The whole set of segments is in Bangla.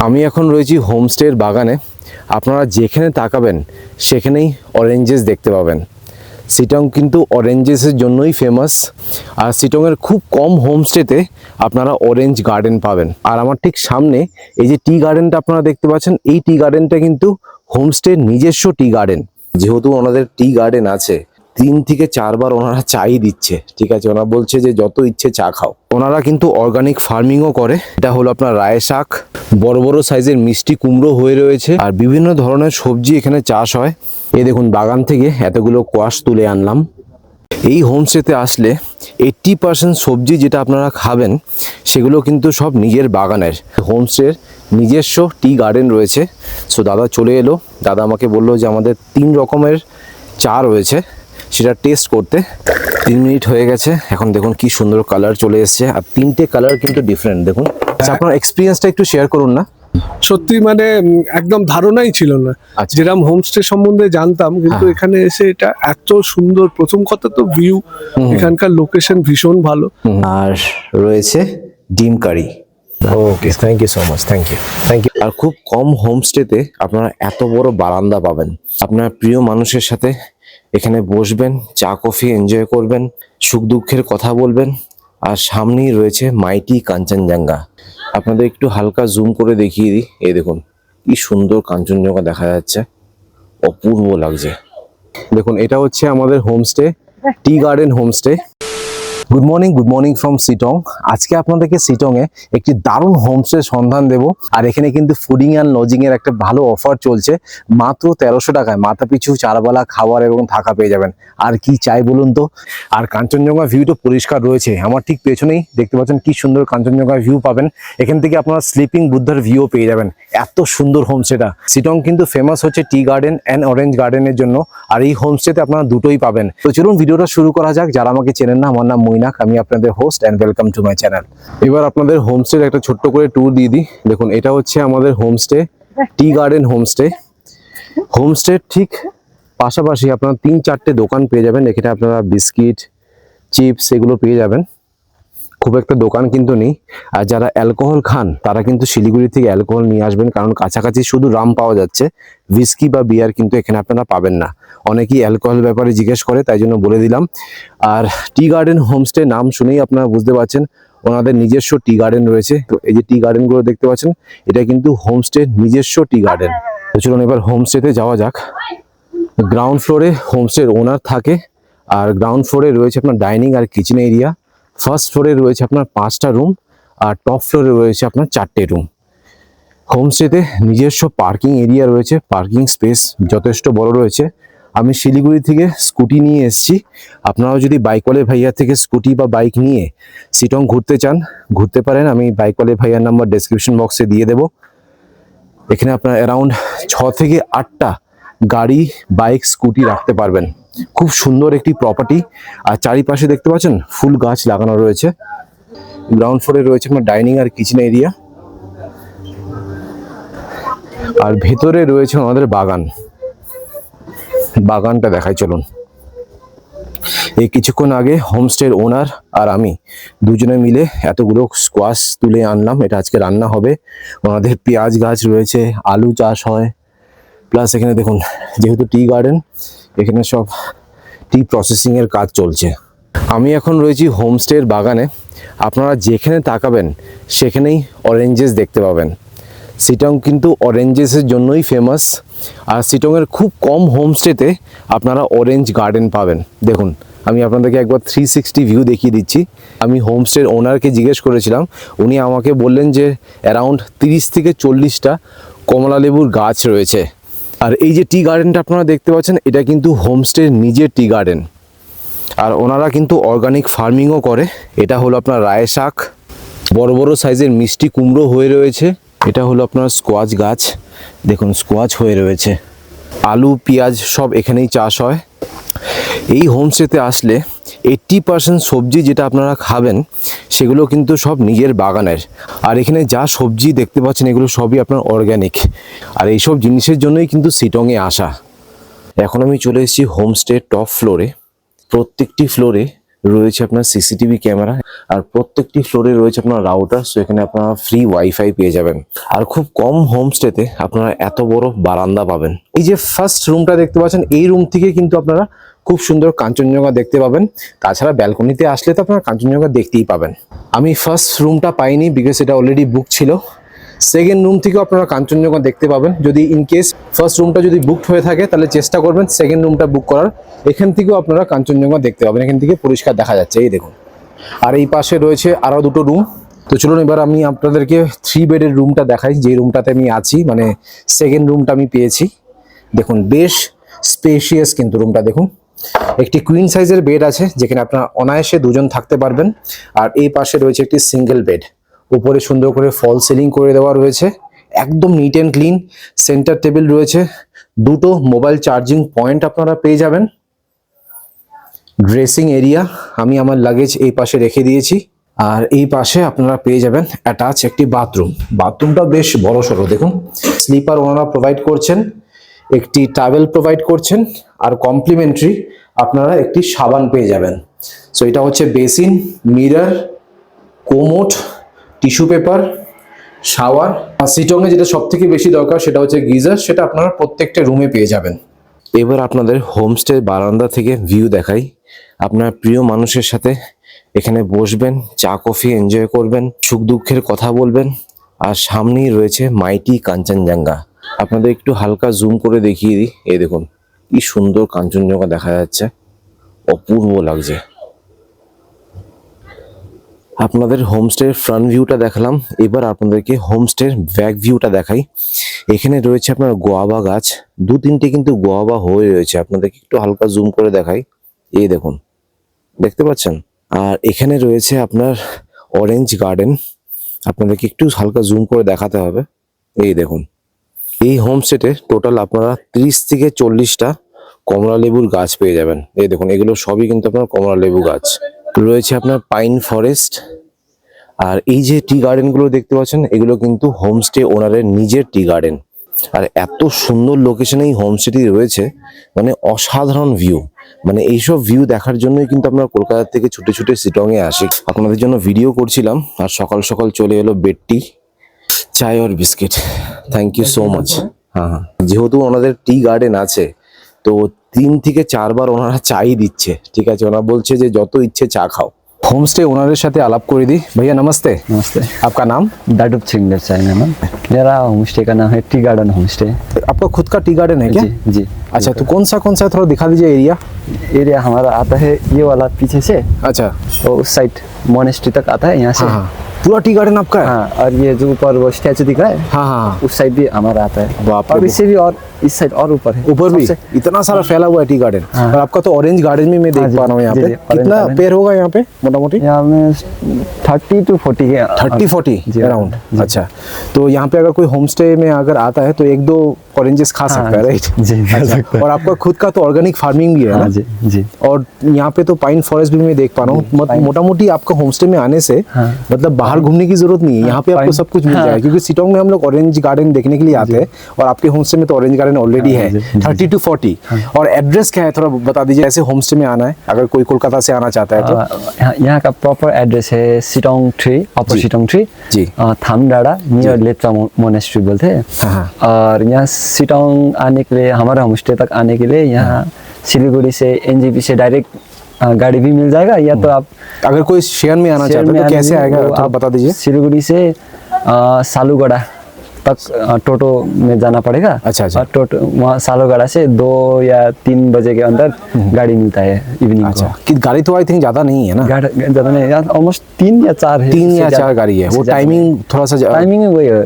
আমি এখন রয়েছি হোমস্টের বাগানে। আপনারা যেখানে তাকাবেন সেখানেই অরেঞ্জেস দেখতে পাবেন। সিটং কিন্তু অরেঞ্জেসের জন্যই ফেমাস। আর সিটংয়ের খুব কম হোমস্টেতে আপনারা অরেঞ্জ গার্ডেন পাবেন। আর আমার ঠিক সামনে এই যে টি গার্ডেনটা আপনারা দেখতে পাচ্ছেন, এই টি গার্ডেনটা কিন্তু হোমস্টের নিজস্ব টি গার্ডেন। যেহেতু ওনাদের টি গার্ডেন আছে, 3 থেকে 4 বার ওনারা চাই দিচ্ছে, ঠিক আছে। ওনারা বলছে যে যত ইচ্ছে চা খাও। ওনারা কিন্তু অর্গানিক ফার্মিংও করে। এটা হলো আপনার রায় শাক, বড় বড় সাইজের মিষ্টি কুমড়ো হয়ে রয়েছে, আর বিভিন্ন ধরনের সবজি এখানে চাষ হয়। এই দেখুন, বাগান থেকে এতগুলো কোয়াশ তুলে আনলাম। এই হোমস্টেতে আসলে 80% সবজি যেটা আপনারা খাবেন সেগুলো কিন্তু সব নিজের বাগানের। হোমস্টের নিজস্ব টি গার্ডেন রয়েছে। সো দাদা চলে এলো। দাদা আমাকে বললো যে আমাদের 3 রকমের চা রয়েছে, সেটা টেস্ট করতে। 3 মিনিট হয়ে গেছে। এখন দেখুন কি সুন্দর কালার চলে এসছে, আর 3টে কালার কিন্তু ডিফারেন্ট। দেখুন, আচ্ছা আপনার এক্সপিরিয়েন্সটা একটু শেয়ার করুন না। সত্যি মানে একদম ধারণাই ছিল না। আচ্ছা। যেরকম হোমস্টে সম্বন্ধে জানতাম, কিন্তু এখানে এসে এটা এত সুন্দর। প্রথম কথা তো ভিউ, এখানকার লোকেশন ভীষণ ভালো। আর রয়েছে ডিম curry. Okay, thank you so much, thank you. আর খুব কম হোমস্টেতে আপনারা এত বড় বারান্দা পাবেন। আপনার প্রিয় মানুষের সাথে এখানে বসবেন, চা কফি এনজয় করবেন, সুখ দুঃখের কথা বলবেন। আর সামনেই রয়েছে মাইটি কাঞ্চনজঙ্ঘা। আপনাদের একটু হালকা জুম করে দেখিয়ে দিই। এই দেখুন কি সুন্দর কাঞ্চনজঙ্ঘা দেখা যাচ্ছে, অপূর্ব লাগছে। দেখুন, এটা হচ্ছে আমাদের homestay, tea garden homestay. Good morning from Sittong. আজকে আপনাদেরকে সিটংয়ে একটি দারুণ হোমস্টের সন্ধান দেব। আর এখানে কিন্তু ফুডিং অ্যান্ড লজিং এর একটা ভালো অফার চলছে। মাত্র 1300 টাকায় মাথা পিছু 4 বেলা খাবার এবং থাকা পেয়ে যাবেন। আর কি চাই বলুন তো। আর কাঞ্চনজঙ্ঘা ভিউটা পরিষ্কার রয়েছে। আমার ঠিক পেছনেই দেখতে পাচ্ছেন কি সুন্দর কাঞ্চনজঙ্ঘা ভিউ পাবেন। এখান থেকে আপনারা স্লিপিং বুদ্ধার ভিউ পেয়ে যাবেন। এত সুন্দর হোমস্টেটা। সিটং কিন্তু ফেমাস হচ্ছে টি গার্ডেন অ্যান্ড অরেঞ্জ গার্ডেনের জন্য। আর এই হোমস্টেতে আপনারা দুটোই পাবেন। তো চলুন ভিডিওটা শুরু করা যাক। যারা আমাকে চেনেন না, আমার নাম মৈনাক, আমি আপনাদের host and welcome to my channel. এবার আপনাদের হোমস্টের একটা ছোট্ট করে ট্যুর দিয়ে দিই। দেখুন, এটা হচ্ছে আমাদের হোমস্টে, টি গার্ডেন হোমস্টে। হোমস্টের ঠিক পাশাপাশি আপনারা 3-4টে দোকান পেয়ে যাবেন। এখানে আপনারা বিস্কিট, চিপস এগুলো পেয়ে যাবেন। খুব একটা দোকান কিন্তু নেই। আর যারা অ্যালকোহল খান তারা কিন্তু শিলিগুড়ি থেকে অ্যালকোহল নিয়ে আসবেন, কারণ কাছাকাছি শুধু রাম পাওয়া যাচ্ছে, হুইস্কি বা বিয়ার কিন্তু এখানে আপনারা পাবেন না। অনেকেই অ্যালকোহল ব্যাপারে জিজ্ঞেস করে, তাই জন্য বলে দিলাম। আর টি গার্ডেন হোমস্টে নাম শুনেই আপনারা বুঝতে পারছেন ওনাদের নিজস্ব টি গার্ডেন রয়েছে। তো এই যে টি গার্ডেনগুলো দেখতে পাচ্ছেন, এটা কিন্তু হোমস্টে নিজস্ব টি গার্ডেন। তো চলুন এবার হোমস্টেতে যাওয়া যাক। গ্রাউন্ড ফ্লোরে হোমস্টের ওনার থাকে, আর গ্রাউন্ড ফ্লোরে রয়েছে আপনার ডাইনিং আর কিচেন এরিয়া। ফার্স্ট ফ্লোরে রয়েছে আপনার 5টা রুম, আর টপ ফ্লোরে রয়েছে আপনার 4টে রুম। হোমস্টেতে নিজস্ব পার্কিং এরিয়া রয়েছে, পার্কিং স্পেস যথেষ্ট বড় রয়েছে। আমি শিলিগুড়ি থেকে স্কুটি নিয়ে এসেছি। আপনারাও যদি বাইকওয়ালে ভাইয়া থেকে স্কুটি বা বাইক নিয়ে সিটং ঘুরতে চান, ঘুরতে পারেন। আমি বাইকওয়ালে ভাইয়ার নাম্বার ডেসক্রিপশন বক্সে দিয়ে দেবো। এখানে আপনার অ্যারাউন্ড 6 থেকে 8টা গাড়ি, বাইক, স্কুটি রাখতে পারবেন। খুব সুন্দর একটি প্রপার্টি। আর চারিপাশে দেখতে পাচ্ছেন ফুল গাছ লাগানো রয়েছে। গ্রাউন্ড ফ্লোরে রয়েছে আপনার ডাইনিং আর কিচেন এরিয়া, আর ভেতরে রয়েছে আমাদের বাগান। বাগানটা দেখাই চলুন। এই কিছুক্ষণ আগে হোমস্টের ওনার আর আমি দুজনে মিলে এতগুলো স্কোয়াশ তুলে আনলাম। এটা আজকে রান্না হবে। ওনাদের পেঁয়াজ গাছ রয়েছে, আলু চাষ হয়, প্লাস এখানে দেখুন যেহেতু টি গার্ডেন, এখানে সব টি প্রসেসিং এর কাজ চলছে। আমি এখন রয়েছি হোমস্টের বাগানে। আপনারা যেখানে তাকাবেন সেখানেই অরেঞ্জেস দেখতে পাবেন। সিটং কিন্তু অরেঞ্জেসের জন্যই ফেমাস। আর সিটংয়ের খুব কম হোমস্টেতে আপনারা অরেঞ্জ গার্ডেন পাবেন। দেখুন, আমি আপনাদেরকে একবার 360 ভিউ দেখিয়ে দিচ্ছি। আমি হোমস্টের ওনারকে জিজ্ঞেস করেছিলাম, উনি আমাকে বললেন যে অ্যারাউন্ড 30 থেকে 40টা কমলা লেবুর গাছ রয়েছে। আর এই যে টি গার্ডেনটা আপনারা দেখতে পাচ্ছেন, এটা কিন্তু হোমস্টের নিজের টি গার্ডেন। আর ওনারা কিন্তু অর্গানিক ফার্মিংও করে। এটা হলো আপনার রায় শাক, বড় বড় সাইজের মিষ্টি কুমড়ো হয়ে রয়েছে। এটা হলো আপনার স্কোয়াচ গাছ, দেখুন স্কোয়াচ হয়ে রয়েছে। আলু, পেঁয়াজ সব এখানেই চাষ হয়। এই হোমস্টেতে আসলে 80% সবজি যেটা আপনারা খাবেন সেগুলো কিন্তু সব নিজের বাগানের। আর এখানে যা সবজি দেখতে পাচ্ছেন এগুলো সবই আপনার অর্গ্যানিক। আর এইসব জিনিসের জন্যই কিন্তু সিটংয়ে আসা। এখন আমি চলে এসেছি হোমস্টের টপ ফ্লোরে। প্রত্যেকটি ফ্লোরে রয়েছে আপনার সিসিটিভি ক্যামেরা, আর প্রত্যেকটি ফ্লোরে রয়েছে আপনার রাউটার। সো এখানে আপনারা ফ্রি ওয়াইফাই পেয়ে যাবেন। আর খুব কম হোমস্টেতে আপনারা এত বড় বারান্দা পাবেন। এই যে ফার্স্ট রুমটা দেখতে পাচ্ছেন, এই রুম থেকে কিন্তু আপনারা খুব সুন্দর কাঞ্চনজঙ্ঘা দেখতে পাবেন। তাছাড়া ব্যালকনিতে আসলে তো আপনারা কাঞ্চনজঙ্ঘা দেখতেই পাবেন। আমি ফার্স্ট রুমটা পাইনি বিকজ এটা অলরেডি বুক ছিল। সেকেন্ড রুম থেকেও আপনারা কাঞ্চনজঙ্ঘা দেখতে পাবেন। যদি ইন কেস ফার্স্ট রুমটা যদি বুকড হয়ে থাকে তাহলে চেষ্টা করবেন সেকেন্ড রুমটা বুক করার। এখান থেকেও আপনারা কাঞ্চনজঙ্ঘা দেখতে পাবেন, এখান থেকে পরিষ্কার দেখা যাচ্ছে, এই দেখুন। আর এই পাশে রয়েছে আরও দুটো রুম। তো চলুন এবার আমি আপনাদেরকে 3 বেডের রুমটা দেখাই, যে রুমটাতে আমি আছি, মানে সেকেন্ড রুমটা আমি পেয়েছি। দেখুন বেশ স্পেশিয়াস কিন্তু রুমটা দেখুন। একটি কুইন সাইজের বেড আছে যেখানে আপনারা অনায়াসে দুজন থাকতে পারবেন। আর এই পাশে রয়েছে একটি সিঙ্গেল বেড, উপরে সুন্দর করে ফল সিলিং করে দেওয়া রয়েছে, একদম neat and clean. Centre table রয়েছে, দুটো মোবাইল চার্জিং পয়েন্ট আপনারা পেয়ে যাবেন। ড্রেসিং এরিয়া, আমি আমার লাগেজ এই পাশে রেখে দিয়েছি। আর এই পাশে আপনারা পেয়ে যাবেন অ্যাটাচ একটি বাথরুম। বাথরুমটা বেশ বড় সড়ো দেখুন। স্লিপার ওনারা প্রোভাইড করছেন, একটি টাওয়েল প্রোভাইড করছেন, আর কমপ্লিমেন্টারি আপনারা একটি সাবান পেয়ে যাবেন। সো এটা হচ্ছে basin, mirror, commode, tissue paper, shower. আর সিটংয়ে যেটা সব থেকে বেশি দরকার সেটা হচ্ছে গিজার, সেটা আপনারা প্রত্যেকটা রুমে পেয়ে যাবেন। এবার আপনাদের হোমস্টে বারান্দা থেকে ভিউ দেখাই। আপনার প্রিয় মানুষের সাথে এখানে বসবেন, চা কফি এনজয় করবেন, সুখ দুঃখের কথা বলবেন। আর সামনেই রয়েছে মাইটি কাঞ্চনজঙ্ঘা। আপনাদের একটু হালকা জুম করে দেখিয়ে দিই, এই দেখুন কি সুন্দর কাঞ্চনজঙ্ঘা দেখা যাচ্ছে, অপূর্ব লাগছে। আপনাদের হোমস্টের ফ্রন্ট ভিউটা দেখালাম, এবার আপনাদেরকে হোমস্টের ব্যাক ভিউটা দেখাই। এখানে রয়েছে আপনার গোয়াবা গাছ, 2-3টে কিন্তু গোয়াবা হয়ে রয়েছে। আপনাদেরকে একটু হালকা জুম করে দেখাই, এই দেখুন, দেখতে পাচ্ছেন। আর এখানে রয়েছে আপনার অরেঞ্জ গার্ডেন, আপনাদেরকে একটু হালকা জুম করে দেখাতে হবে, এই দেখুন। এই হোমস্টেতে টোটাল আপনারা 30 থেকে 40টা কমলা লেবুর গাছ পেয়ে যাবেন। এই দেখুন, এগুলো সবই কিন্তু আপনার কমলা লেবু গাছ। রয়েছে আপনার পাইন ফরেস্ট। আর এই যে টি গার্ডেনগুলো দেখতে পাচ্ছেন, এগুলো কিন্তু হোমস্টে ওনারের নিজের টি গার্ডেন। আর এত সুন্দর লোকেশনে এই হোমস্টেটি রয়েছে, মানে অসাধারণ ভিউ। মানে এইসব ভিউ দেখার জন্যই কিন্তু আমরা কলকাতা থেকে ছুটে ছুটে শিলংয়ে আসি। আপনাদের জন্য ভিডিও করছিলাম, আর সকাল সকাল চলে এলো বেডটি, চাই আর biscuit. Thank you so much. হ্যাঁ হ্যাঁ, যেহেতু ওনাদের টি গার্ডেন আছে তো 3 থেকে 4 বার ওনারা চাই দিচ্ছে, ঠিক আছে। ওনারা বলছে যে যত ইচ্ছে চা খাও। होमस्टे ओनर साथे आलाप कर दी। भैया नमस्ते। नमस्ते। आपका नाम? दाडुप सिंगर चाइना में। मेरा होमस्टे का नाम है टी गार्डन होमस्टे। आपका खुद का टी गार्डन है क्या? जी। अच्छा, तो कौन सा थोड़ा दिखा दीजिए एरिया। एरिया हमारा आता है ये वाला पीछे से, अच्छा, तो उस साइड मोनेस्ट्री तक आता है यहाँ से। हाँ, पूरा टी गार्डन आपका है? हाँ, और ये जो ऊपर वो स्टैचू दिख रहा है, हाँ, उस साइड भी हमारा आता है। बाप रे, और इससे भी और इस साइड और ऊपर है, ऊपर भी सबसे- इतना सारा फैला हुआ है टी गार्डन। हाँ। और आपका तो ऑरेंज गार्डन भी मैं देख हाँ जी, पा रहा हूँ यहाँ जी, पे। जी, orange कितना garden। पेड़ होगा यहाँ पे मोटा मोटी? यहाँ में 30 to 40 के 30-40 जी, अराउंड। जी। अच्छा, तो यहाँ पे अगर कोई होम स्टे में अगर आता है तो 1-2 ऑरेंजेस खा सकता है, राइट? जी, खा अच्छा, सकता है। और आपका खुद का तो ऑर्गेनिक फार्मिंग भी है ना? हाँ जी जी। और यहाँ पे तो पाइन फॉरेस्ट भी मैं देख पा रहा हूँ। मोटा मोटी आपका होमस्टे में आने से हाँ। मतलब बाहर घूमने की जरूरत नहीं है, यहाँ पे आपको पाइन- सब कुछ मिल हाँ। जाएगा। क्योंकि शिलोंग में हम लोग ऑरेंज गार्डन देखने के लिए आते हैं, और आपके होमस्टे में तो ऑरेंज गार्डन ऑलरेडी हाँ, है। जी, जी, 30 to 40। और एड्रेस क्या है थोड़ा बता दीजिए, ऐसे होमस्टे में आना है अगर कोई कोलकाता से आना चाहता है तो? यहाँ का प्रॉपर एड्रेस है सिटोंग 3, अपर जी। सिटोंग 3 जी। थामडाड़ा नियर लेप्चा मोनेस्ट्री बोलते हैं। हाँ। और यहाँ सिटोंग आने के लिए, हमारे होमस्टे तक आने के लिए यहाँ सिलीगुड़ी से एनजेपी से डायरेक्ट गाड़ी भी मिल जाएगा, या तो आप अगर कोई शेयर में आना शेयर चाहता में है तो आने कैसे में आएगा वो थोड़ा आप बता दीजिए। सिलीगुड़ी से सालूगढ़ा तक टोटो में जाना पड़ेगा। अच्छा, अच्छा। और टोटो वहाँ सालूगढ़ा से 2 या 3 बजे के अंदर गाड़ी मिलता है इवनिंग को। अच्छा, कि गाड़ी तो आई थिंक ज्यादा नहीं है ना? गाड़ी ज़्यादा नहीं, ऑलमोस्ट 3 या 4 है। 3 या इससे 4 गाड़ी है। वो इससे ज़्यादा टाइमिंग थोड़ा सा नहीं। टाइमिंग वही है,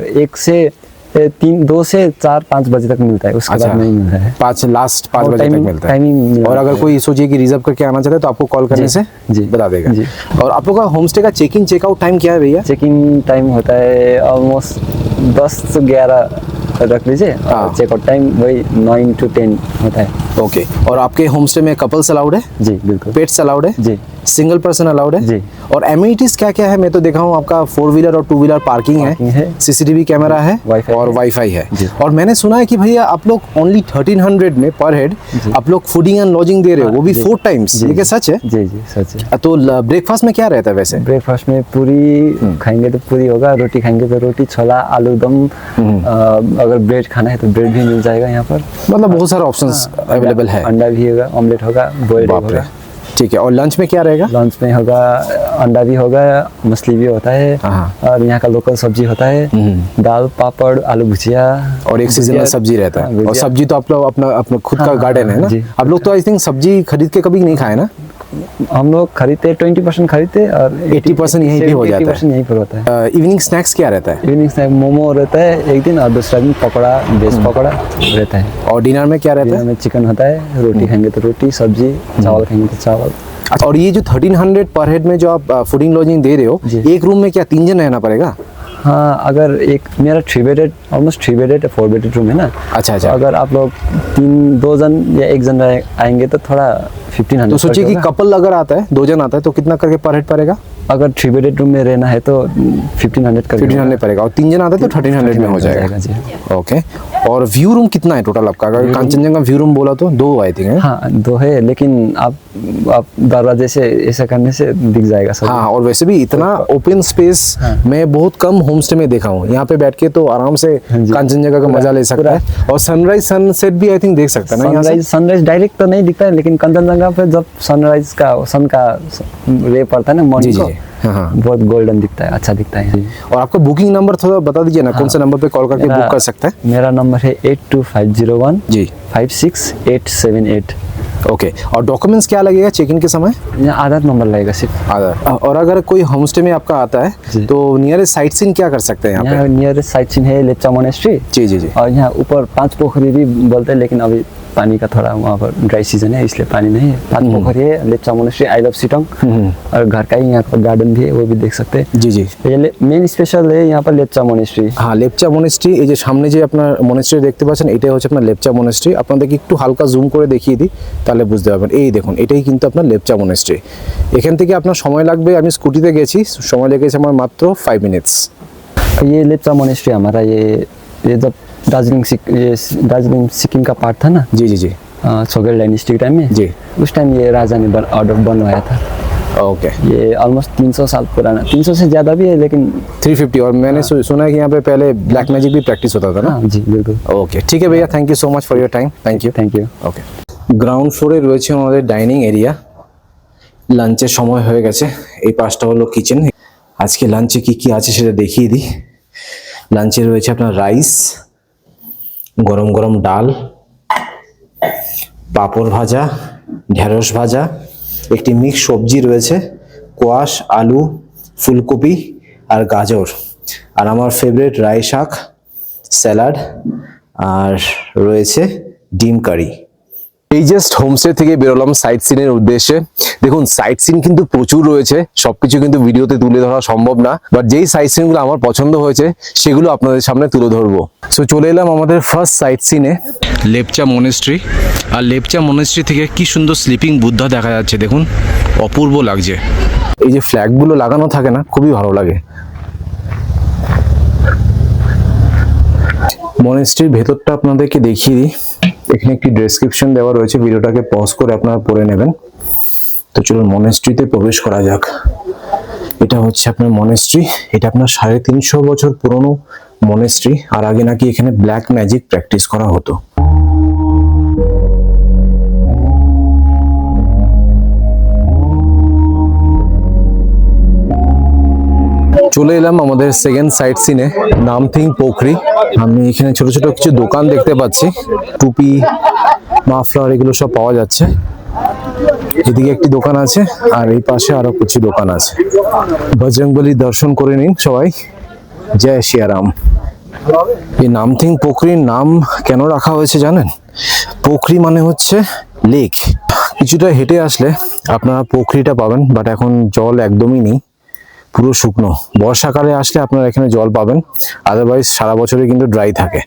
2 से 4-5 बजे तक मिलता है, उसके बाद नहीं मिलता है। 5 लास्ट 5 और बजे तक टाइमिंग- मिलता है। टाइमिंग मिलता और अगर है। कोई सोचिए कि रिजर्व करके आना चाहता है तो आपको कॉल करने से जी, बता देगा। जी। और आप लोग का होमस्टे का चेक इन चेकआउट टाइम क्या है भैया? चेक इन टाइम होता है ऑलमोस्ट 10 से 11 रख लीजिए, हाँ। और चेकआउट टाइम वही 9 to 10 होता है। ओके। और आपके होमस्टे में कपल्स अलाउड है? जी बिल्कुल। पेट्स अलाउड है? जी सिंगल पर्सन अलाउड है जी। और एमिनिटीज क्या क्या है? मैं तो देखा हूँ आपका 4 व्हीलर और 2 व्हीलर पार्किंग पार्किंग है, है। सीसीटीवी कैमरा है वाईफाई और है। वाईफाई है। जी। और मैंने सुना है कि भैया आप लोग ओनली 1300 में पर हेड आप लोग फूडिंग एंड लॉजिंग दे रहे हो, वो भी जी। 4 टाइम्स। जी, ये क्या जी। सच है? जी जी सच है। तो ब्रेकफास्ट में क्या रहता है वैसे? ब्रेकफास्ट में पूरी खाएंगे तो पूरी होगा, रोटी खाएंगे तो रोटी, छोला, आलू दम, अगर ब्रेड खाना है तो ब्रेड भी मिल जाएगा यहाँ पर। मतलब बहुत सारे ऑप्शंस अवेलेबल है। अंडा भी होगा, ऑमलेट होगा, बॉइल्ड बाप रे, होगा। ठीक है। और लंच में क्या रहेगा? लंच में होगा अंडा भी होगा, मछली भी होता है, हाँ। और यहाँ का लोकल सब्जी होता है, दाल, पापड़, आलू भुजिया, और एक सीजनल भुजिया, सब्जी रहता है। हाँ, और भुजिया। सब्जी तो आप लोग अपना अपना खुद का हाँ, गार्डन है ना? जी। आप लोग तो आई थिंक सब्जी खरीद के कभी नहीं खाए ना? हम लोग खरीदते 20% खरीदते और 80% यहीं पे हो जाता है। 80% यहीं पर होता है। इवनिंग स्नैक्स क्या रहता है? इवनिंग स्नैक मोमो रहता है एक दिन, और दूसरा दिन पकौड़ा, वेज पकौड़ा रहता है। और डिनर में क्या रहता डिनर है? में चिकन होता है, रोटी खाएंगे तो रोटी, सब्जी, चावल खाएंगे तो चावल। अच्छा, और ये जो 1300 पर हेड में जो आप फूडिंग लॉजिंग दे रहे हो, जी। एक रूम में क्या 3 जन रहना पड़ेगा? हाँ, अगर एक मेरा 3 bedded, almost 3 bedded 4 bedded room है ना। अच्छा, तो अच्छा। अगर आप लोग 2 जन या 1 जन आएंगे तो थोड़ा 1500। तो सोचिए कि कपल अगर आता है, 2 जन आता है तो कितना करके पर हेड पड़ेगा? अगर 3 बेडेड रूम में रहना है तो 1500 करके 1500 पड़ेगा, और 3 जन आता है तो 1300 में हो जाएगा। जी। ओके। और व्यू रूम कितना है टोटल आपका? अगर कांचनजंगा व्यू रूम बोला तो 2 आई थिंक है। हाँ 2 है, लेकिन आप दरवाजे से ऐसा करने से दिख जाएगा सब। हाँ, और वैसे भी इतना ओपन स्पेस मैं बहुत कम होम स्टे में देखा हूँ। यहाँ पे बैठ के तो आराम से जी। कांचनजंगा का मजा ले सकता है, और सनराइज सनसेट भी आई थिंक देख सकता है ना यहाँ से? सनराइज डायरेक्ट तो नहीं दिखता है, लेकिन कंचनजंगा पे जब सनराइज का सन का रे पड़ता है ना जी मॉर्निंग जी को, जी। हाँ हाँ। बहुत गोल्डन दिखता है, अच्छा दिखता है। और आपका बुकिंग नंबर थोड़ा बता दीजिए ना, कौन सा नंबर पे कॉल करके बुक कर सकते हैं? मेरा नंबर है 82501 जी। 56878। ओके। और डॉक्यूमेंट्स क्या लगेगा चेक इन के समय? यहाँ आधार नंबर लगेगा सिर्फ। आधार। और अगर कोई होम स्टे में आपका आता है जी। तो नियरेस्ट साइट सीन क्या कर सकते हैं यहाँ यहाँ नियरेस्ट साइट सीन है लेप्चा मोनेस्ट्री। जी जी जी। और यहाँ ऊपर 5 पोखरी भी बोलते हैं, लेकिन अभी पानी का थोड़ा वहाँ पर ड्राई सीजन है, इसलिए पानी नहीं है। 5 पोखरी है, Lepcha monastery, I love Sittong, और घर का ही यहाँ पर गार्डन भी है, वो भी देख सकते हैं। जी जी। ये मेन स्पेशल है यहाँ पर लेप्चा मोनेस्ट्री। হ্যাঁ, লেপচা মনেস্ট্রি, এই যে সামনে যে আপনার মনেস্ট্রি দেখতে পাচ্ছেন, এটাই হচ্ছে আপনার লেপচা মনেস্ট্রি। আপনাদেরকে একটু হালকা জুম করে দেখিয়ে দিই, তাহলে বুঝতে পারবেন। এই দেখুন, এটাই কিন্তু আপনার লেপচা মনেস্ট্রি। এখান থেকে আপনার সময় লাগবে, আমি স্কুটিতে গেছি, সময় লেগেছে আমার মাত্র 5 মিনিটস। ये लेप्चा मोनेस्ट्री हमारा ये जब दार्जिलिंग सिक्किम का पार्ट था ना, जी जी जी। छोगेल डायनेस्टी टाइम में, जी। उस टाइम ये राजा ने ऑर्डर बनवाया था। ओके। ये ऑलमोस्ट 300 साल पुराना, 300 से ज़्यादा भी है, लेकिन 350। और मैंने सुना है कि यहाँ पे पहले ब्लैक मैजिक भी प्रैक्टिस होता था ना? हाँ जी बिल्कुल। ওকে, ঠিক আছে ভাইয়া, thank you so much for your time. Thank you. Thank you. Okay. Ground ফ্লোরে রয়েছে আমাদের ডাইনিং এরিয়া। লাঞ্চের সময় হয়ে গেছে, এই পাশটা হলো কিচেন। আজকে লাঞ্চে কি কি আছে সেটা দেখিয়ে দিই। লাঞ্চে রয়েছে আপনার রাইস, গরম গরম ডাল, পাঁপড় ভাজা, ঢেঁড়স ভাজা, একটি মিক্স সবজি রয়েছে, কোয়াশ, আলু, ফুলকপি আর গাজর, আর আমার ফেভারিট রাই শাক, স্যালাড, আর রয়েছে ডিম কারি। এই জাস্ট হোমস্টে থেকে বেরোলাম সাইট সিনের উদ্দেশ্যে। দেখুন, সাইট সিন কিন্তু প্রচুর রয়েছে, সবকিছু কিন্তু ভিডিওতে তুলে ধরা সম্ভব না, বাট যেই সাইট সিনগুলো আমার পছন্দ হয়েছে সেগুলো আপনাদের সামনে তুলে ধরবো। সো চলে এলাম আমাদের ফার্স্ট সাইট সিনে, লেপচা মনেস্ট্রি। আর লেপচা মনেস্ট্রি থেকে কি সুন্দর স্লিপিং বুদ্ধা দেখা যাচ্ছে, দেখুন, অপূর্ব লাগছে। এই যে ফ্ল্যাগগুলো লাগানো থাকে না, খুবই ভালো লাগে। মনেস্ট্রির ভেতরটা আপনাদেরকে দেখিয়ে দিই। এখানে একটি ডেসক্রিপশন দেওয়া রয়েছে, ভিডিওটাকে পজ করে আপনারা পড়ে নেবেন। তো চলুন মনেস্ট্রিতে প্রবেশ করা যাক। এটা হচ্ছে আপনার মনেস্ট্রি। এটা আপনার 350 বছর পুরনো মনেস্ট্রি, আর আগে নাকি এখানে ব্ল্যাক ম্যাজিক প্র্যাকটিস করা হতো। চলে এলাম আমাদের সেকেন্ড সাইট সিনে, নামথিং পোখরি। আমি এখানে ছোট ছোট কিছু দোকান দেখতে পাচ্ছি, টুপি, মাফলার, এগুলো সব পাওয়া যাচ্ছে। এদিকে একটি দোকান আছে, আর এই পাশে আরো কিছু দোকান আছে। বজরংবলী দর্শন করে নিন সবাই। জয় শিয়ারাম। এই নামথিং পোখরির নাম কেন রাখা হয়েছে জানেন? পোখরি মানে হচ্ছে লেক। কিছুটা হেঁটে আসলে আপনারা পোখরিটা পাবেন, বাট এখন জল একদমই নেই, পুরো শুকনো। বর্ষাকালে আসলে আপনারা এখানে জল পাবেন, আদারওয়াইজ সারা বছরই কিন্তু ড্রাই থাকে।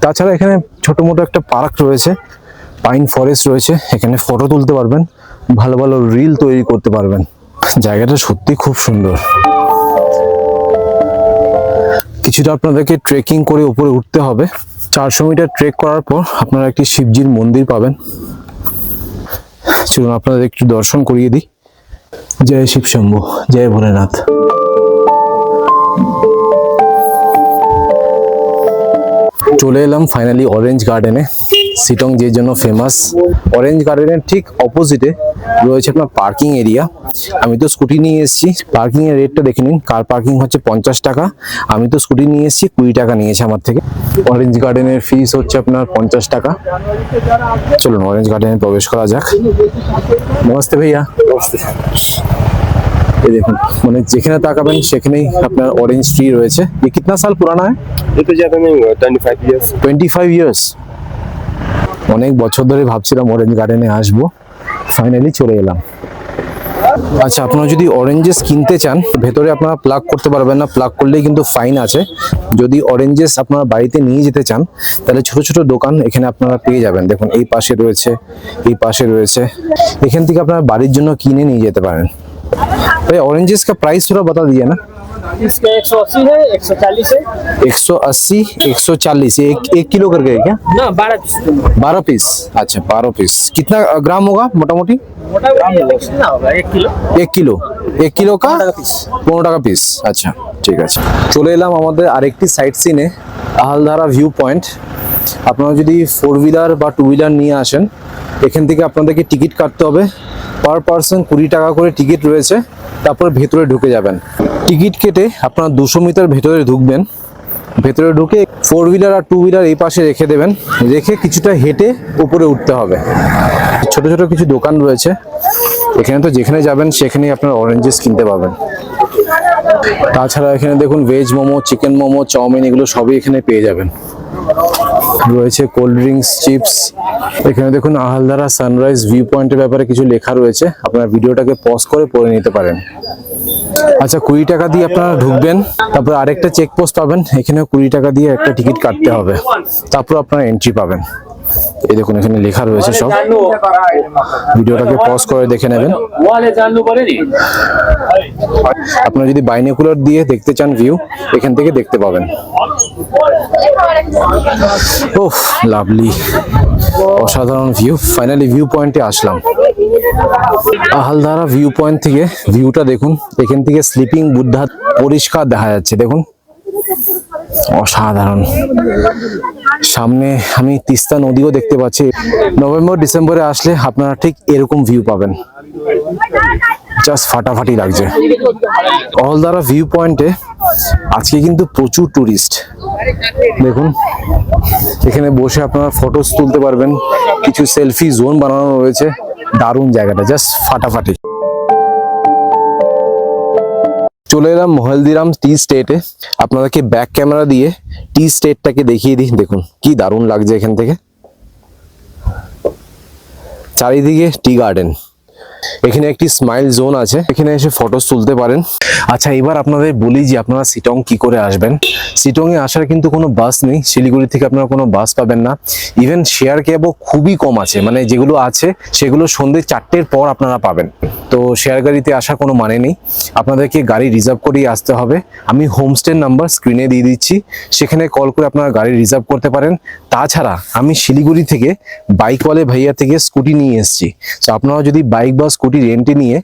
তাছাড়া এখানে ছোট মোটো একটা পার্ক রয়েছে, পাইন ফরেস্ট রয়েছে, এখানে ফটো তুলতে পারবেন। ভালো ভালো রিল তৈরি করতে পারবেন। জায়গাটা সত্যি খুব সুন্দর। কিছুটা আপনাদেরকে ট্রেকিং করে উপরে উঠতে হবে। 400 মিটার ট্রেক করার পর আপনারা একটি শিবজির মন্দির পাবেন। চলুন আপনাদের একটু দর্শন করিয়ে দিই। জয় শিব শম্ভু, জয় ভোলেনাথ। চলে এলাম ফাইনালি অরেঞ্জ গার্ডেনে। সিটং যে জন্য ফেমাস, অরেঞ্জ গার্ডেনের ঠিক অপোজিটে রয়েছে আপনার পার্কিং এরিয়া। আমি তো স্কুটি নিয়ে এসেছি, পার্কিং এর রেটটা দেখে নিন। কার পার্কিং হচ্ছে 50 টাকা, আমি তো স্কুটি নিয়ে এসেছি, 20 টাকা নিয়েছে আমার থেকে। অরেঞ্জ গার্ডেনের ফিস হচ্ছে আপনার 50 টাকা। চলুন অরেঞ্জ গার্ডেনে প্রবেশ করা যাক। নমস্তে ভাইয়া। এই দেখুন, মানে যেখানে তাকাবেন সেখানেই আপনার অরেঞ্জ ট্রি রয়েছে। ये कितना साल पुराना है? ये तो ज्यादा नहीं हुआ, 25 years। 25 ইয়ার্স। অনেক বছর ধরে ভাবছিলাম অরেঞ্জ গার্ডেনে আসবো, ফাইনালি চলে এলাম। আচ্ছা, আপনারা যদি অরেঞ্জেস কিনতে চান, ভেতরে আপনারা প্লাগ করতে পারবেন না, প্লাগ করলেই কিন্তু ফাইন আছে। যদি অরেঞ্জেস আপনারা বাড়িতে নিয়ে যেতে চান, তাহলে ছোট ছোট দোকান এখানে আপনারা পেয়ে যাবেন। দেখুন এই পাশে রয়েছে, এই পাশে রয়েছে। এখান থেকে আপনারা বাড়ির জন্য কিনে নিয়ে যেতে পারেন। भाई ऑरेंजेस का प्राइस थोड़ा बता दिया ना। इसका 180 है, 140 है। 180, 140, एक किलो करके है क्या? ना 12 पीस। 12 पीस। अच्छा 12 पीस कितना ग्राम होगा मोटा मोटी? मोटा कितना होगा? 1 किलो। 1 किलो का 15 টাকা পিস। আচ্ছা ঠিক আছে, চলে এলাম আমাদের আরেকটি সাইট সিনে, আহালধারা ভিউ পয়েন্ট। আপনারা যদি 4 হুইলার বা 2 হুইলার নিয়ে আসেন, এখান থেকে আপনাদেরকে টিকিট কাটতে হবে। পার পার্সন 20 টাকা করে টিকিট রয়েছে। তারপর ভেতরে ঢুকে যাবেন। টিকিট কেটে আপনারা 200 মিটার ভেতরে ঢুকবেন। ভেতরে ঢুকে 4 হুইলার আর 2 হুইলার এই পাশে রেখে দেবেন, রেখে কিছুটা হেঁটে উপরে উঠতে হবে। ছোট ছোট কিছু দোকান রয়েছে এখানে, তো যেখানে যাবেন সেখানেই আপনার অরেঞ্জেস কিনতে পাবেন। তাছাড়া এখানে দেখুন veg momo, chicken momo, chowmein, এগুলো সবই এখানে পেয়ে যাবেন। রয়েছে কোল্ড ড্রিঙ্কস, চিপস। এখানে দেখুন আহালধারা সানরাইজ ভিউ পয়েন্টের ব্যাপারে কিছু লেখা রয়েছে, আপনারা ভিডিওটাকে পজ করে পড়ে নিতে পারেন। আচ্ছা 20 টাকা দিয়ে আপনারা ঢুকবেন, তারপর আরেকটা চেকপোস্ট পাবেন, এখানে 20 টাকা দিয়ে একটা টিকিট কাটতে হবে, তারপর আপনারা এন্ট্রি পাবেন। এই দেখুন এখানে লেখা রয়েছে সব, ভিডিওটাকে পজ করে দেখে নেবেন। আপনারা যদি বাইনোকুলার দিয়ে দেখতে চান ভিউ, এখান থেকে দেখতে পাবেন। ওহ লাভলি, অসাধারণ ভিউ। ফাইনালি ভিউ পয়েন্টে আসলাম। আহালধারা ভিউ পয়েন্ট থেকে ভিউটা দেখুন, এখান থেকে স্লিপিং বুদ্ধা পরিষ্কার দেখা যাচ্ছে। দেখুন অসাধারণ। সামনে আমি তিস্তা নদীও দেখতে পাচ্ছি। নভেম্বর ডিসেম্বরে আসলে আপনারা ঠিক এরকম ভিউ পাবেন, জাস্ট ফাটাফাটি লাগছে। আহালধারা ভিউ পয়েন্টে আজকে কিন্তু প্রচুর টুরিস্ট। দেখুন এখানে বসে আপনারা ফটোস তুলতে পারবেন, কিছু সেলফি জোন বানানো রয়েছে। দারুণ জায়গাটা, জাস্ট ফাটাফাটি। চলে এলাম মহেলদিরাম টি স্টেটে। আপনাদেরকে ব্যাক ক্যামেরা দিয়ে টি স্টেটটাকে দেখিয়ে দিই। দেখুন কি দারুণ লাগছে এখান থেকে, চারিদিকে টি গার্ডেন। এখানে একটি স্মাইল জোন আছে, এখানে এসে ফটোস তুলতে পারেন। আচ্ছা এবার আপনাদের বলি যে আপনারা সিটং কি করে আসবেন। সিটং এ আসার কিন্তু কোনো বাস নেই, শিলিগুড়ি থেকে আপনারা কোনো বাস পাবেন না। ইভেন শেয়ার ক্যাবও খুবই কম আছে, মানে যেগুলো আছে সেগুলো সন্ধ্যে 4টের পর আপনারা পাবেন। তো শেয়ার গাড়িতে আসার কোনো মানে নেই, আপনাদেরকে গাড়ি রিজার্ভ করেই আসতে হবে। আমি হোমস্টের নাম্বার স্ক্রিনে দিয়ে দিচ্ছি, সেখানে কল করে আপনারা গাড়ি রিজার্ভ করতে পারেন। তাছাড়া আমি শিলিগুড়ি থেকে বাইকওয়ালে ভাইয়া থেকে স্কুটি নিয়ে এসেছি। তো আপনারা যদি বাইক বা স্কুটি রেন্টে নিয়ে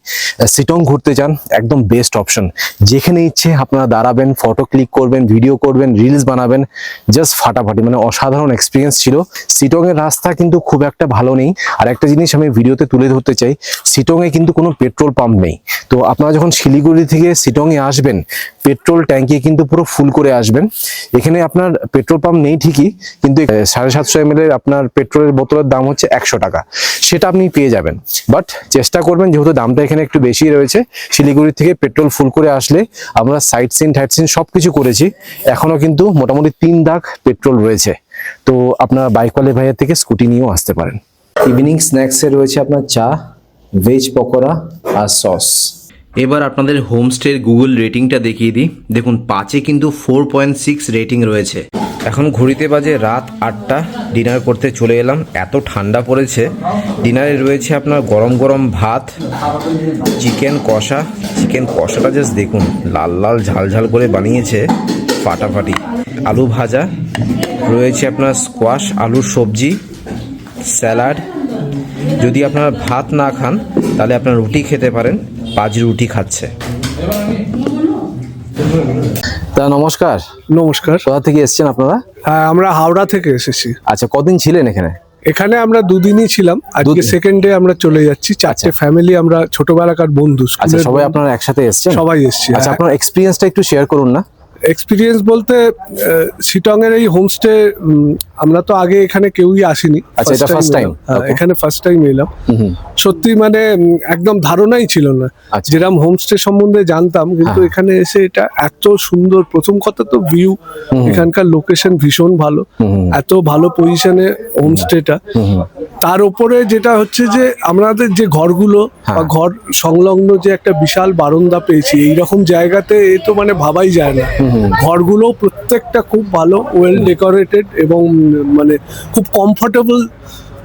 সিটং ঘুরতে চান, একদম বেস্ট অপশন। যেখানে ইচ্ছে আপনারা দাঁড়াবেন, ফটো ক্লিক করবেন, ভিডিও করবেন, রিলস বানাবেন, জাস্ট ফাটাফাটি, মানে অসাধারণ এক্সপিরিয়েন্স ছিল। সিটং এর রাস্তা কিন্তু খুব একটা ভালো নেই। আর একটা জিনিস আমি ভিডিওতে তুলে ধরতে চাই, সিটং এ কিন্তু কোনো পেট্রোল পাম্প নেই। তো আপনারা যখন শিলিগুড়ি থেকে সিটং এ আসবেন, পেট্রোল ট্যাঙ্কি কিন্তু পুরো ফুল করে আসবেন। এখানে আপনার পেট্রোল পাম্প নেই ঠিকই, কিন্তু 750 ml এর আপনার পেট্রোলের বোতলের দাম হচ্ছে 100 টাকা, সেটা আপনি পেয়ে যাবেন। বাট চেষ্টা করবেন, যেহেতু দামটা এখানে একটু বেশি রয়েছে, শিলিগুড়ি থেকে পেট্রোল ফুল করে আসলে আমরা সাইট সিন টাইট সিন সবকিছু করেছি, এখনো কিন্তু মোটামুটি 3 দাগ পেট্রোল রয়েছে। তো আপনারা বাইকওয়ালে ভাইয়ের থেকে স্কুটি নিয়েও আসতে পারেন। ইভিনিং স্ন্যাক্সে রয়েছে আপনার চা, ভেজ পকোড়া আর সস। এবার আপনাদের হোমস্টের গুগল রেটিংটা দেখিয়ে দিই। দেখুন 5-এ কিন্তু 4.6 রেটিং রয়েছে। এখন ঘড়িতে বাজে রাত 8টা, ডিনার করতে চলে এলাম। এত ঠান্ডা পড়েছে। ডিনারে রয়েছে আপনার গরম গরম ভাত, চিকেন কষা। চিকেন কষাটা জাস্ট দেখুন, লাল লাল ঝাল ঝাল করে বানিয়েছে, ফাটাফাটি। আলু ভাজা রয়েছে, আপনার স্কোয়াশ আলুর সবজি, স্যালাড। যদি আপনারা ভাত না খান তাহলে আপনার রুটি খেতে পারেন। 5 রুটি খাচ্ছে। তা নমস্কার। নমস্কার। কোথা থেকে এসেছেন আপনারা? হ্যাঁ, আমরা হাওড়া থেকে এসেছি। আচ্ছা, কদিন ছিলেন এখানে? এখানে আমরা দুদিনই ছিলাম, আজকে দুদিন? সেকেন্ড ডে আমরা চলে যাচ্ছি। 4টে ফ্যামিলি, আমরা ছোটবেলাকার বন্ধু, আচ্ছা, স্কুলের সবাই বন্ধু। আপনারা একসাথে এসেছেন? সবাই এসছি। আচ্ছা, আপনার এক্সপিরিয়েন্সটা একটু শেয়ার করুন না। এক্সপিরিয়েন্স বলতে শিটং এর এই হোমস্টে আমরা তো আগে এখানে কেউই আসিনি। আচ্ছা, এটা first time? Okay. এখানে ফার্স্ট টাইম এলাম। সত্যি মানে একদম ধারণাই ছিল না। আচ্ছা। যেরকম হোমস্টে সম্বন্ধে জানতাম, কিন্তু এখানে এসে এটা এত সুন্দর। প্রথম কথা তো ভিউ, এখানকার লোকেশন ভীষণ ভালো, এত ভালো পজিশনে হোমস্টেটা। তার উপরে যেটা হচ্ছে যে আমাদের যে ঘরগুলো বা ঘর সংলগ্ন যে একটা বিশাল বারান্দা পেয়েছি, এইরকম জায়গাতে এ তো মানে ভাবাই যায় না। ঘরগুলো প্রত্যেকটা খুব ভালো, ওয়েল ডেকোরেটেড এবং মানে খুব কমফোর্টেবল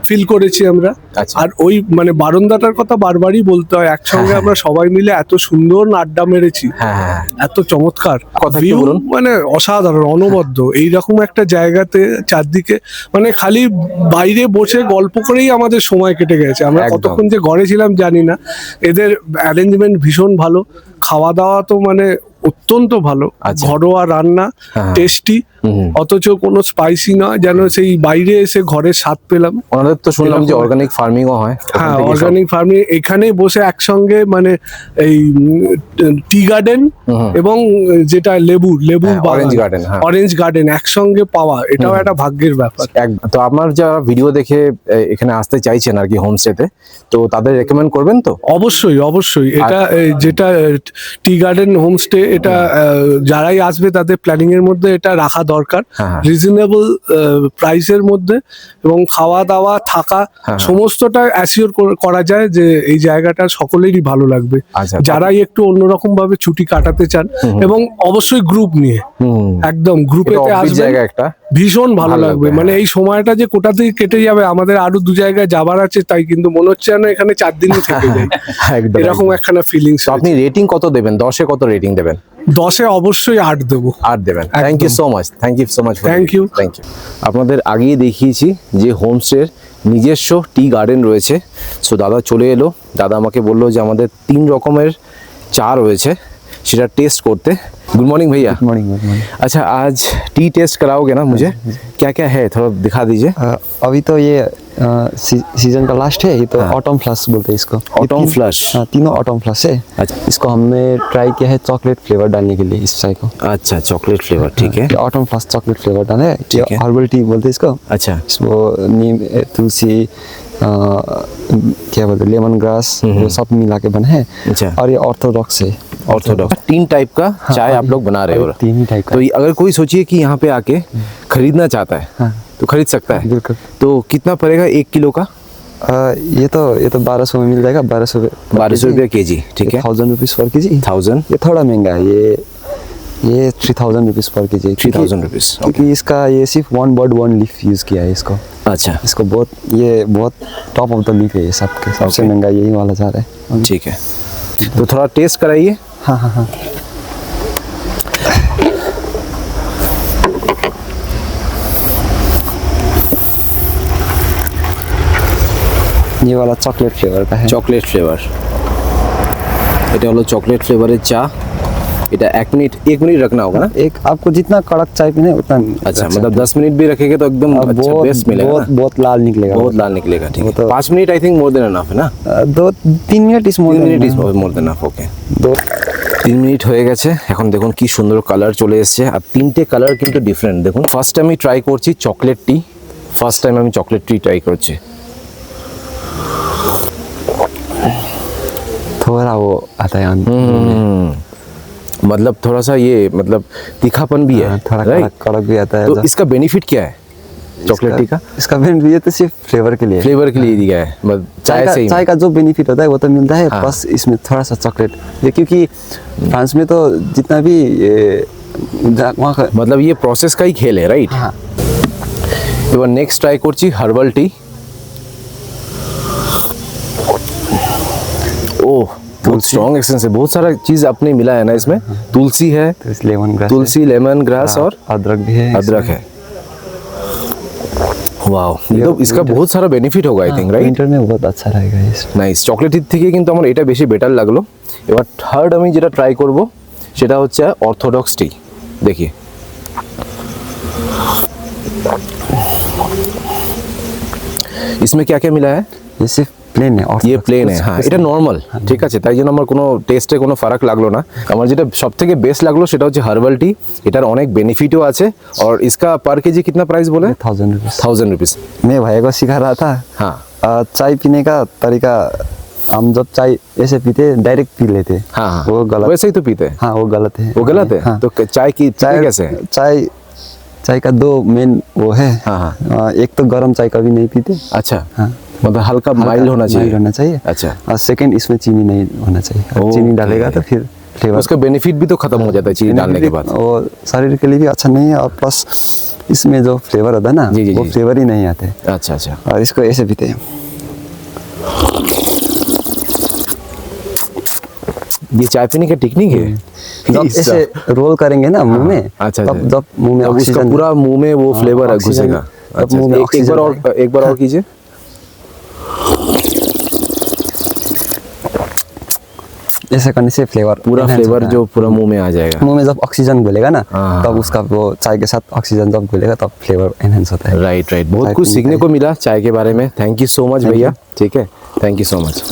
ফিল করেছি আমরা। আচ্ছা। আর ওই মানে বারান্দাটার কথা বারবারই বলতে হয়। একসঙ্গে আমরা সবাই মিলে এত সুন্দর আড্ডা মেরেছি, হ্যাঁ, এত চমৎকার কথা একটু ভিউ, বলুন। মানে অসাধারণ, অনবদ্য। এইরকম একটা জায়গাতে চারদিকে মানে খালি বাইরে বসে গল্প করেই আমাদের সময় কেটে গেছে। আমরা একদম। কতক্ষণ যে ঘরে ছিলাম জানি না। এদের অ্যারেঞ্জমেন্ট ভীষণ ভালো, খাওয়া দাওয়া তো মানে অত্যন্ত ভালো, আচ্ছা। ঘরোয়া রান্না, টেস্টি, অথচ কোনো স্পাইসি নয়, যেন সেই বাইরে এসে ঘরের স্বাদ পেলাম। ওনাদের তো শুনলাম যে এরকম- অর্গানিক ফার্মিংও হয় ওখান হ্যাঁ, থেকে সব। Organic farming. এখানেই বসে একসঙ্গে মানে এই টি গার্ডেন এবং যেটা লেবুর হ্যাঁ, orange garden, হ্যাঁ। অরেঞ্জ গার্ডেন একসঙ্গে পাওয়া, এটাও একটা ভাগ্যের ব্যাপার। তো আপনার যারা ভিডিও দেখে এখানে আসতে চাইছেন আর কি হোমস্টেতে, তো তাদের রেকমেন্ড করবেন তো? অবশ্যই অবশ্যই। এটা যেটা টি গার্ডেন হোমস্টে, এটা যারাই আসবে তাদের প্ল্যানিং এর মধ্যে এটা রাখা দরকার। হ্যাঁ। রিজনেবল প্রাইসের মধ্যে, এবং খাওয়া দাওয়া থাকা সমস্তটা অ্যাসিওর করা যায় যে এই জায়গাটা সকলেরই ভালো লাগবে, আচ্ছা। যারাই একটু অন্যরকম ভাবে ছুটি কাটাতে চান। এবং অবশ্যই গ্রুপ নিয়ে, একদম গ্রুপেতে এটা offbeat আসবে, জায়গা একটা। ভীষণ ভালো ভালো লাগবে। লাগবে, মানে এই সময়টা যে কোথা থেকে কেটে যাবে, আমাদের আরো 2 জায়গায় যাবার আছে, তাই কিন্তু মনে হচ্ছে না এখানে 4 দিনই থেকে যাই, একদম, এরকম একদম। একখানা ফিলিংস। তো আপনি রেটিং কত দেবেন? 10-এ কত রেটিং দেবেন? 10-এ অবশ্যই 8 দেবো। 8 দেবেন। Thank you so much, thank you so much. Thank you. Thank you. আপনাদের আগেই দেখিয়েছি যে হোমস্টের নিজস্ব টি গার্ডেন রয়েছে। সো দাদা চলে এলো। দাদা আমাকে বললো যে আমাদের 3 রকমের চা রয়েছে, সেটা টেস্ট করতে। गुड मॉर्निंग भैया। Good morning. अच्छा, आज टी टेस्ट कराओगे ना मुझे? क्या क्या है थोड़ा दिखा दीजिए। अभी तो ये सीजन का लास्ट है, ये तो ऑटम फ्लश बोलते हैं इसको। ये ऑटम फ्लश? हाँ, तीनों ऑटम फ्लश है। अच्छा। इसको हमने ट्राई किया है चॉकलेट फ्लेवर डालने के लिए इस चाय को। अच्छा, चॉकलेट फ्लेवर, ठीक है। ऑटम फ्लश चॉकलेट फ्लेवर डाले। ठीक है। हर्बल टी बोलते हैं इसको। अच्छा, इसको नीम, तुलसी, क्या बोलते, लेमन ग्रास, वो सब मिला के बना है। अच्छा। और ये ऑर्थोडॉक्स है। ऑर्थोडॉक्स 3 टाइप का चाय आप लोग बना रहे हो। 3 ही टाइप का। तो अगर कोई सोचिए कि यहाँ पे आके खरीदना चाहता है तो खरीद सकता है? बिल्कुल। तो कितना पड़ेगा 1 किलो का? ये तो 1200 में मिल जाएगा। 1200 रुपया केजी, ठीक है। 1000 रुपीज पर केजी। 1000? ये थोड़ा महंगा है, ये 3000 रुपीज पर केजी। 3000 रुपीज, क्योंकि इसका ये सिर्फ 1 बर्ड 1 लीफ यूज किया है इसको। अच्छा, इसको बहुत टॉप ऑफ द लीफ है ये सबके, सबसे महंगा यही वाला जा रहा है। ठीक है। तो थोड़ा टेस्ट कराइए। हाँ हाँ हाँ। ये वाला चॉकलेट फ्लेवर का है। চকলেট ফ্লেভার, এটা হলো চকলেট ফ্লেভারের চা। এটা 1 मिनट रखना होगा ना? एक आपको जितना कड़क चाय पीना है उतना अच्छा, रख मतलब सकते 10 मिनट भी रखेंगे तो एकदम हैं। अच्छा बेस्ट मिलेगा ना? बहुत लाल निकलेगा। बहुत लाल निकलेगा, ठीक वो है। तो- 5 minute I think more than enough है ना? 2-3 मिनट इस 3 minute is more than enough, okay. 3 minute হয়ে গেছে। এখন দেখুন কি সুন্দর কালার চলে এসেছে, আর 3টে কালার কিন্তু ডিফারেন্ট। দেখুন, ফার্স্ট আমি ট্রাই করছি চকলেট টি। ফার্স্ট টাইম আমি চকলেট টি ট্রাই করছি। थोड़ा वो आता है मतलब थोड़ा सा ये मतलब तीखापन भी है, थोड़ा right? कड़क भी आता है। तो इसका बेनिफिट क्या है? चॉकलेट टी का इसका बेनिफिट ये तो सिर्फ फ्लेवर के लिए है। फ्लेवर के लिए दिया है, बस चाय से ही चाय का जो बेनिफिट होता है वो तो मिलता है, हाँ। प्लस इसमें थोड़ा सा चॉकलेट ये, क्योंकि फ्रांस में तो जितना भी वहाँ का मतलब ये প্রসেস কাই খেল है রাইট। हाँ এবার নেক্সট ট্রাই করছি হার্বাল টি। ओह बहुत स्ट्रॉन्ग एसेंस है, बहुत सारा चीज आपने मिला है ना इसमें। तुलसी है, तो इस लेमन ग्रास तुलसी लेमन ग्रास और अदरक भी है, अदरक है। वाओ, ये तो इसका बहुत सारा बेनिफिट होगा आई थिंक राइट। विंटर में बहुत अच्छा रहेगा ये। নাইস, চকলেটের থেকে কিন্তু আমার এটা বেশি বেটার লাগলো। এবার থার্ড আমি যেটা ট্রাই করব সেটা হচ্ছে অর্থোডক্স টি। देखिए इसमें क्या क्या मिला है? ये सिर्फ प्लेन है और ये প্লেন है, হ্যাঁ এটা নরমাল, ঠিক আছে, তাই জন্য আমার কোনো টেস্টে কোনো ফারাক লাগলো না। আমার যেটা সবথেকে বেস্ট লাগলো সেটা হচ্ছে হার্বাল টি। এটার অনেক বেনিফিটও আছে। और इसका पर केजी कितना प्राइस बोले? 1000 रुपीज। 1000 रुपीस। मैं भाई को सिखा रहा था हाँ चाय पीने का तरीका। हम जब चाय ऐसे पीते डायरेक्ट पी लेते, हाँ हाँ वो गलत। वैसे ही तो पीते हैं। हाँ वो गलत है। वो गलत है। हाँ। तो चाय की चाय कैसे है? चाय का दो मेन वो है। हाँ, एक तो गर्म चाय कभी नहीं पीते। अच्छा, हाँ मतलब हल्का माइल्ड होना चाहिए। माइल्ड होना चाहिए। अच्छा, और सेकंड इसमें चीनी नहीं होना चाहिए। अगर चीनी ओके। डालेगा तो फिर फ्लेवर उसका बेनिफिट भी तो खत्म हो जाता है चीनी डालने के बाद। वो शरीर के लिए भी अच्छा नहीं है, और प्लस इसमें जो फ्लेवर होता है ना जी, जी, वो जी। फ्लेवर ही नहीं आते। अच्छा अच्छा, और इसको ऐसे पीते हैं। ये चाय पीने की टेक्निक है। जब ऐसे रोल करेंगे ना मुंह में, अच्छा, तब अच्छा। जब मुंह में तब उसका ऑक्सीजन पूरा मुंह में वो फ्लेवर ऑक्सीजन- घुसेगा। तब अच्छा, मुंह में एक बार और ऑक्सीजन एक बार और कीजिए। ऐसे करने से फ्लेवर पूरा enhance फ्लेवर होता है। जो पूरा मुंह में आ जाएगा। मुंह में जब ऑक्सीजन घुलेगा ना हाँ। तब उसका वो चाय के साथ ऑक्सीजन जब घुलेगा तब फ्लेवर एनहेंस होता है। राइट राइट, बहुत चाय कुछ पीने सीखने का को मिला चाय के बारे में। थैंक यू सो मच भैया, ठीक है, थैंक यू सो मच।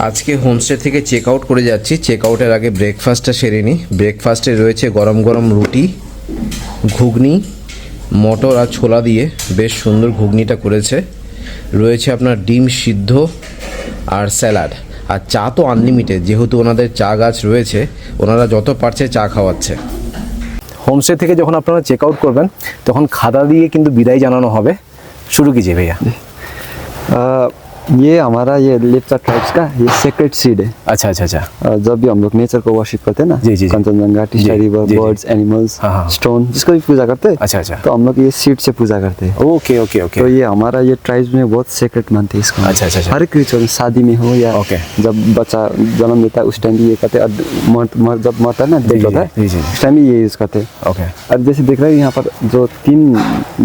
আজকে হোমস্টে থেকে চেক আউট করে যাচ্ছি। চেক আউটের আগে ব্রেকফাস্টটা সেরে নিই। ব্রেকফাস্টে রয়েছে গরম গরম রুটি, ঘুগনি, মটর আর ছোলা দিয়ে বেশ সুন্দর ঘুগনিটা করেছে। রয়েছে আপনার ডিম সিদ্ধ আর স্যালাড। আর চা তো আনলিমিটেড, যেহেতু ওনাদের চা গাছ রয়েছে, ওনারা যত পারছে চা খাওয়াচ্ছে। হোমস্টে থেকে যখন আপনারা চেক আউট করবেন তখন খাতা দিয়ে কিন্তু বিদায় জানানো হবে। শুরু कीजिए भैया। ये हमारा ये लेप्चा ट्राइब्स का ये सेक्रेट सीड है। अच्छा अच्छा अच्छा, जब भी हम लोग नेचर को वर्शिप करते हैं ना, जी, जी, जी। कंचनजंगा, टिस्टा जी, रिवर, जी, जी। बर्ड्स, एनिमल्स, हाँ, हाँ। स्टोन, जिसको भी पूजा करते हैं, अच्छा अच्छा, तो हम लोग ये सीड से पूजा करते हैं। Okay okay okay. तो ये हमारा ये ट्राइब्स में बहुत सेक्रेट मानते हैं इसको। अच्छा, अच्छा, अच्छा। हर एक रिचुअल में, शादी में हो या ओके। जब बच्चा जन्म लेता है उस टाइम भी ये करते हैं, और जब मरता है ना, जी, डेथ जी, होता है, जी, जी। उस टाइम भी ये यूज करते हैं। ओके, अब जैसे देख रहे हैं यहाँ पर जो 3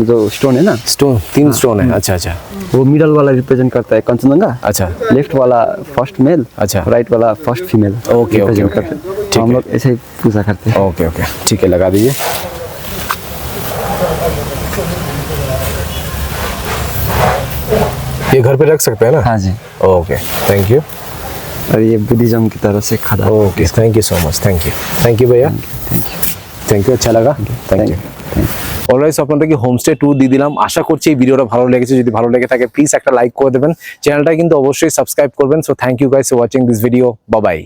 जो स्टोन है ना, स्टोन 3 स्टोन है। अच्छा अच्छा वो मिडल वाला रिप्रेजेंट करता है कंचनजंगा, अच्छा लेफ्ट वाला फर्स्ट मेल, अच्छा। राइट वाला first female okay, represent okay. करते हैं। ठीक तो हम है। लोग ऐसे ही पूजा करते हैं। ओके ओके, ठीक है, लगा दीजिए। ये घर पे रख सकते हैं ना? हाँ जी। Okay, thank you. और ये बुद्धिज्म की तरफ से खादा। Okay, thank you so much, thank you भैया, থ্যাংক ইউ, আচ্ছা লাগা, থ্যাংক ইউ। অলরাইট, আপনাদেরকে হোমস্টে ট্যুর দিয়ে দিলাম। আশা করছি এই ভিডিওটা ভালো লেগেছে। যদি ভালো লেগে থাকে প্লিজ একটা লাইক করে দেবেন, চ্যানেলটা কিন্তু অবশ্যই সাবস্ক্রাইব করবেন। So thank you guys for watching this video, bye by.